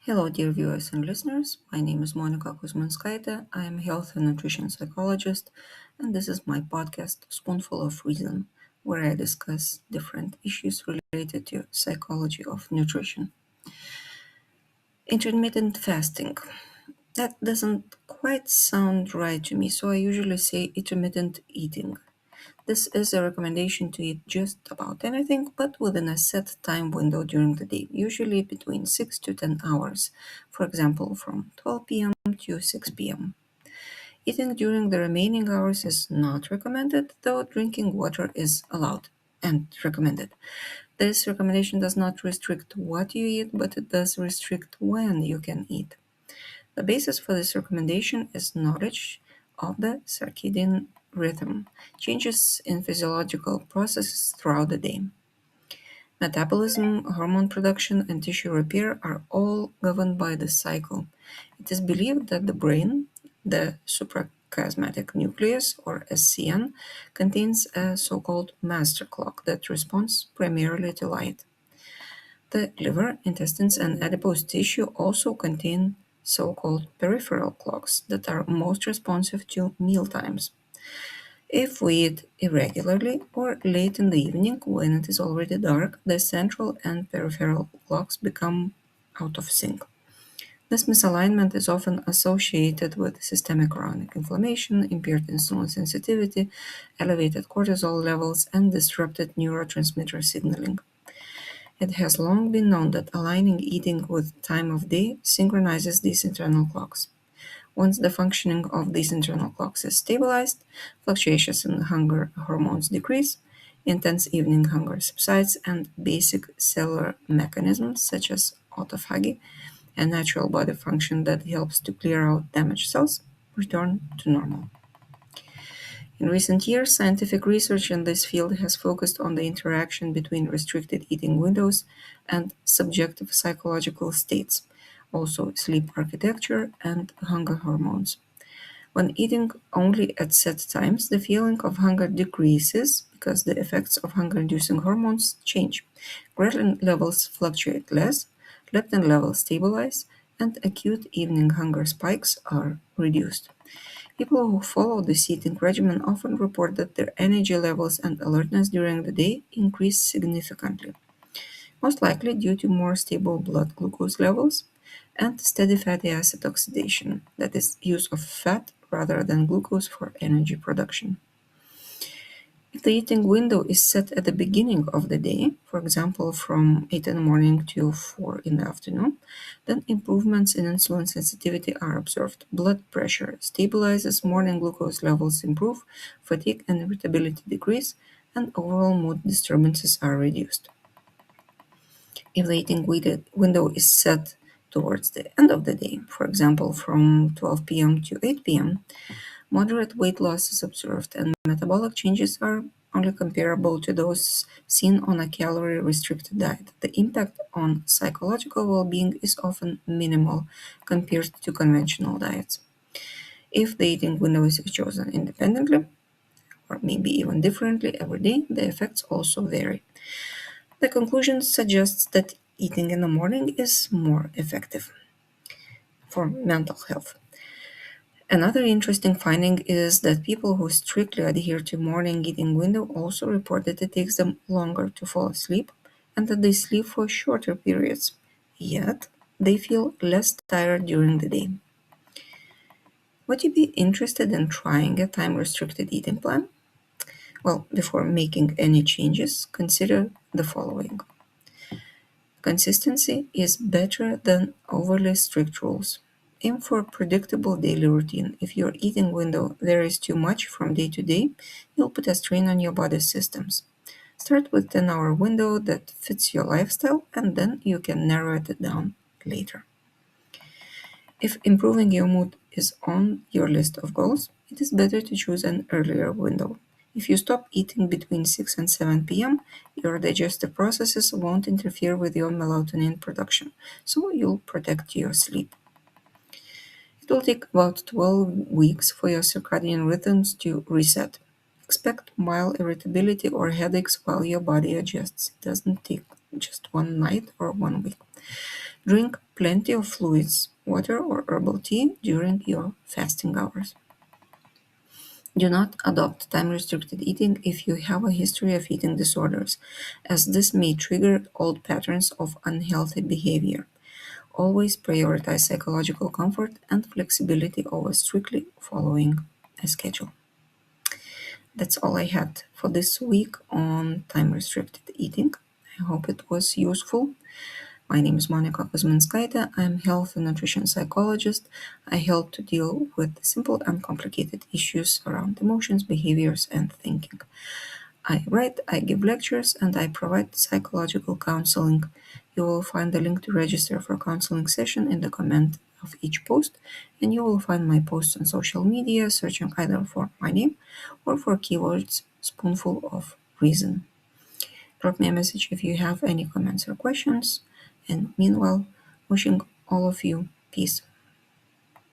Hello, dear viewers and listeners. My name is Monica Kuzminskaite. I am a health and nutrition psychologist, and this is my podcast, Spoonful of Reason, where I discuss different issues related to psychology of nutrition. Intermittent fasting. That doesn't quite sound right to me, so I usually say intermittent eating. This is a recommendation to eat just about anything, but within a set time window during the day, usually between 6 to 10 hours, for example, from 12 p.m. to 6 p.m. Eating during the remaining hours is not recommended, though drinking water is allowed and recommended. This recommendation does not restrict what you eat, but it does restrict when you can eat. The basis for this recommendation is knowledge of the circadian rhythm, changes in physiological processes throughout the day. Metabolism, hormone production, and tissue repair are all governed by this cycle. It is believed that the brain, the suprachiasmatic nucleus, or SCN, contains a so-called master clock that responds primarily to light. The liver, intestines, and adipose tissue also contain so-called peripheral clocks that are most responsive to mealtimes. If we eat irregularly or late in the evening when it is already dark, the central and peripheral clocks become out of sync. This misalignment is often associated with systemic chronic inflammation, impaired insulin sensitivity, elevated cortisol levels, and disrupted neurotransmitter signaling. It has long been known that aligning eating with time of day synchronizes these internal clocks. Once the functioning of these internal clocks is stabilized, fluctuations in hunger hormones decrease, intense evening hunger subsides, and basic cellular mechanisms such as autophagy, a natural body function that helps to clear out damaged cells, return to normal. In recent years, scientific research in this field has focused on the interaction between restricted eating windows and subjective psychological states, also sleep architecture and hunger hormones. When eating only at set times, the feeling of hunger decreases because the effects of hunger inducing hormones change. Ghrelin levels fluctuate less, leptin levels stabilize, and acute evening hunger spikes are reduced. People who follow this eating regimen often report that their energy levels and alertness during the day increase significantly, most likely due to more stable blood glucose levels and steady fatty acid oxidation, that is, use of fat rather than glucose for energy production. If the eating window is set at the beginning of the day, for example from 8 in the morning to 4 in the afternoon, then improvements in insulin sensitivity are observed. Blood pressure stabilizes, morning glucose levels improve, fatigue and irritability decrease, and overall mood disturbances are reduced. If the eating window is set towards the end of the day, for example from 12 p.m. to 8 p.m., moderate weight loss is observed, and metabolic changes are only comparable to those seen on a calorie restricted diet. The impact on psychological well being is often minimal compared to conventional diets. If the eating window is chosen independently, or maybe even differently every day, the effects also vary. The conclusion suggests that eating in the morning is more effective for mental health. Another interesting finding is that people who strictly adhere to morning eating window also report that it takes them longer to fall asleep and that they sleep for shorter periods. Yet, they feel less tired during the day. Would you be interested in trying a time restricted eating plan? Well, before making any changes, consider the following. Consistency is better than overly strict rules. Aim for a predictable daily routine. If your eating window varies too much from day to day, you'll put a strain on your body's systems. Start with 10-hour window that fits your lifestyle and then you can narrow it down later. If improving your mood is on your list of goals, it is better to choose an earlier window. If you stop eating between 6 and 7 p.m., your digestive processes won't interfere with your melatonin production, so you'll protect your sleep. It will take about 12 weeks for your circadian rhythms to reset. Expect mild irritability or headaches while your body adjusts. It doesn't take just one night or one week. Drink plenty of fluids, water or herbal tea during your fasting hours. Do not adopt time restricted eating if you have a history of eating disorders, as this may trigger old patterns of unhealthy behavior. Always prioritize psychological comfort and flexibility over strictly following a schedule. That's all I had for this week on time restricted eating. I hope it was useful. My name is Monica Kuzminskaite. I'm health and nutrition psychologist. I help to deal with simple and complicated issues around emotions, behaviors, and thinking. I write, I give lectures, and I provide psychological counseling. You will find the link to register for a counseling session in the comment of each post, and you will find my posts on social media searching either for my name or for keywords Spoonful of Reason. Drop me a message if you have any comments or questions. And meanwhile, wishing all of you peace,